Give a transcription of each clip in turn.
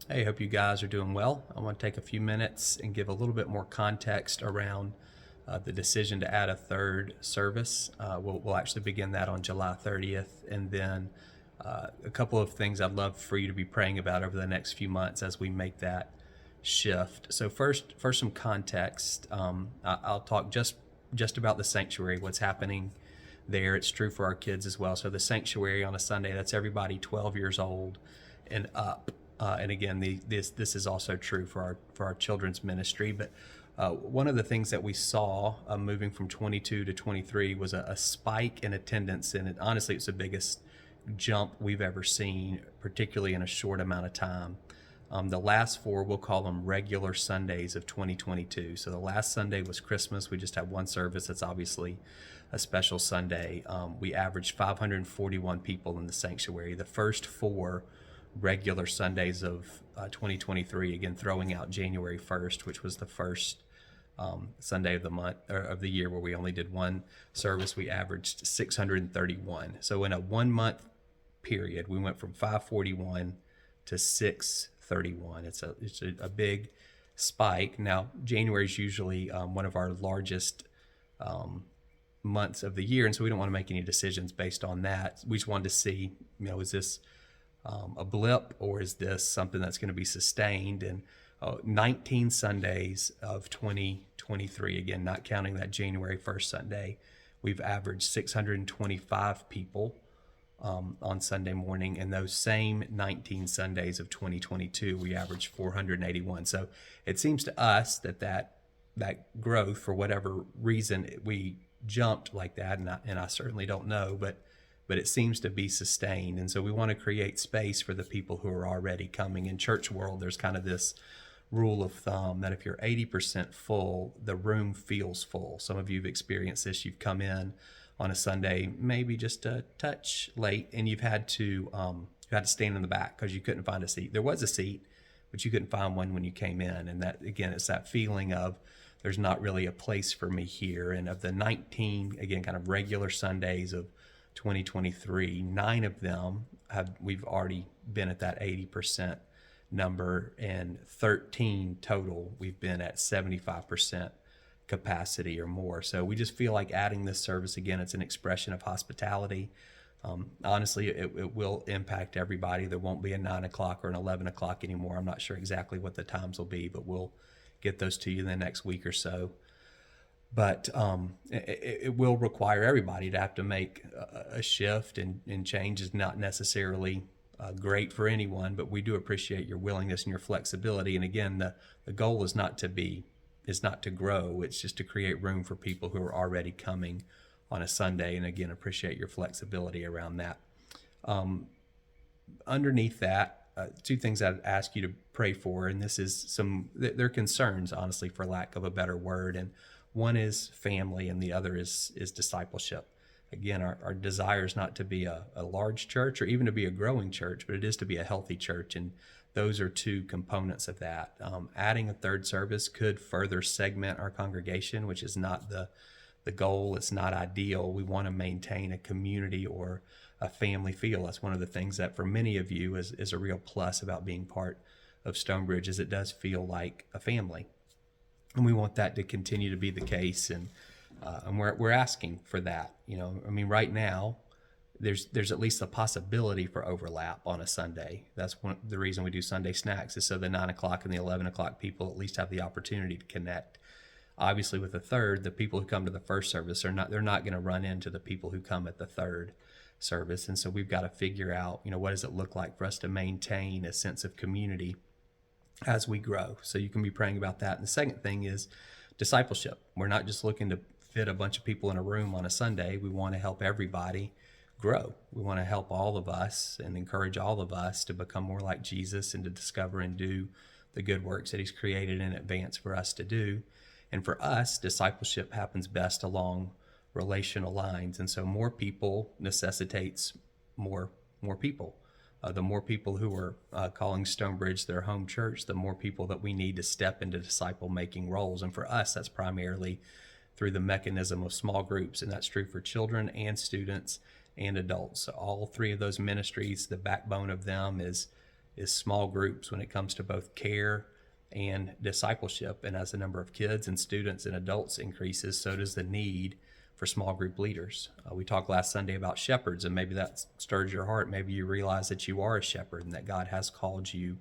Hey, hope you guys are doing well. I want to take a few minutes and give a little bit more context around the decision to add a third service. We'll actually begin that on July 30th. And then a couple of things I'd love for you to be praying about over the next few months as we make that shift. So first some context. I'll talk just about the sanctuary, what's happening there. It's true for our kids as well. So the sanctuary on a Sunday, that's everybody 12 years old and up. And again, this is also true for our children's ministry. But one of the things that we saw moving from 22 to 23 was a spike in attendance, and honestly, it's the biggest jump we've ever seen, particularly in a short amount of time. The last four, we'll call them regular Sundays of 2022. So the last Sunday was Christmas. We just had one service. That's obviously a special Sunday. We averaged 541 people in the sanctuary. The first four regular Sundays of 2023, again throwing out January 1st, which was the first Sunday of the month or of the year where we only did one service, we averaged 631. So in a 1 month period, we went from 541 to 631. It's a big spike. Now January is usually one of our largest months of the year, and so we don't want to make any decisions based on that. We just wanted to see, is this a blip, or is this something that's going to be sustained? And 19 Sundays of 2023, again, not counting that January 1st Sunday, we've averaged 625 people on Sunday morning. And those same 19 Sundays of 2022, we averaged 481. So it seems to us that growth, for whatever reason, we jumped like that, and I certainly don't know, but it seems to be sustained. And so we want to create space for the people who are already coming. In church world, there's kind of this rule of thumb that if you're 80% full, the room feels full. Some of you have experienced this. You've come in on a Sunday, maybe just a touch late, and you've had to stand in the back because you couldn't find a seat. There was a seat, but you couldn't find one when you came in. And that, again, it's that feeling of there's not really a place for me here. And of the 19, again, kind of regular Sundays of 2023, 9 of them we've already been at that 80% number, and 13 total we've been at 75% capacity or more. So we just feel like adding this service, again, it's an expression of hospitality. Honestly, it will impact everybody. There won't be a 9 o'clock or an 11 o'clock anymore. I'm not sure exactly what the times will be, but we'll get those to you in the next week or so. But it will require everybody to have to make a shift, and change is not necessarily great for anyone, but we do appreciate your willingness and your flexibility. And again, the goal is not to grow. It's just to create room for people who are already coming on a Sunday. And again, appreciate your flexibility around that. Underneath that, two things I'd ask you to pray for, and this is they're concerns, honestly, for lack of a better word. And one is family, and the other is discipleship. Again, our desire is not to be a large church or even to be a growing church, but it is to be a healthy church. And those are two components of that. Adding a third service could further segment our congregation, which is not the goal. It's not ideal. We want to maintain a community or a family feel. That's one of the things that for many of you is a real plus about being part of Stonebridge, is it does feel like a family. And we want that to continue to be the case, and we're asking for that. Right now, there's at least a possibility for overlap on a Sunday. That's the reason we do Sunday snacks, is so the 9 o'clock and the 11 o'clock people at least have the opportunity to connect. Obviously, with the third, the people who come to the first service they're not going to run into the people who come at the third service, and so we've got to figure out, what does it look like for us to maintain a sense of community as we grow. So you can be praying about that. And the second thing is discipleship. We're not just looking to fit a bunch of people in a room on a Sunday. We want to help everybody grow. We want to help all of us and encourage all of us to become more like Jesus and to discover and do the good works that he's created in advance for us to do. And for us, discipleship happens best along relational lines. And so more people necessitates more people. The more people who are calling Stonebridge their home church, the more people that we need to step into disciple-making roles. And for us, that's primarily through the mechanism of small groups, and that's true for children and students and adults. So all three of those ministries, the backbone of them is is small groups when it comes to both care and discipleship. And as the number of kids and students and adults increases, so does the need for small group leaders. We talked last Sunday about shepherds, and maybe that stirs your heart. Maybe you realize that you are a shepherd and that God has called you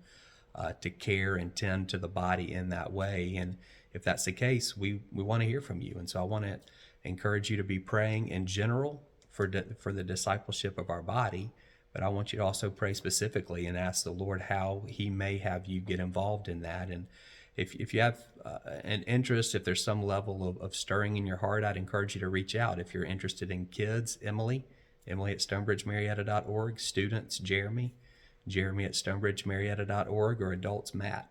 to care and tend to the body in that way. And if that's the case, we want to hear from you. And so I want to encourage you to be praying in general for the discipleship of our body, but I want you to also pray specifically and ask the Lord how he may have you get involved in that. And if you have an interest, if there's some level of stirring in your heart, I'd encourage you to reach out. If you're interested in kids, Emily at stonebridgemarietta.org, students, Jeremy at stonebridgemarietta.org, or adults, Matt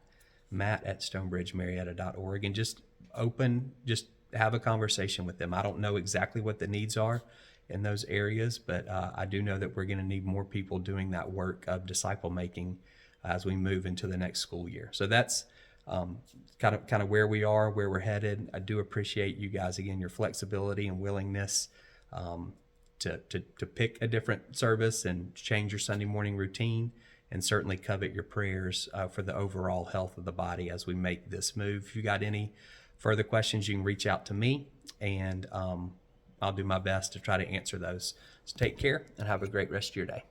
at stonebridgemarietta.org, and just have a conversation with them. I don't know exactly what the needs are in those areas, but I do know that we're going to need more people doing that work of disciple making as we move into the next school year. So that's kind of where we are, where we're headed. I do appreciate you guys, again, your flexibility and willingness to pick a different service and change your Sunday morning routine, and certainly covet your prayers for the overall health of the body as we make this move. If you got any further questions, you can reach out to me, and I'll do my best to try to answer those. So take care and have a great rest of your day.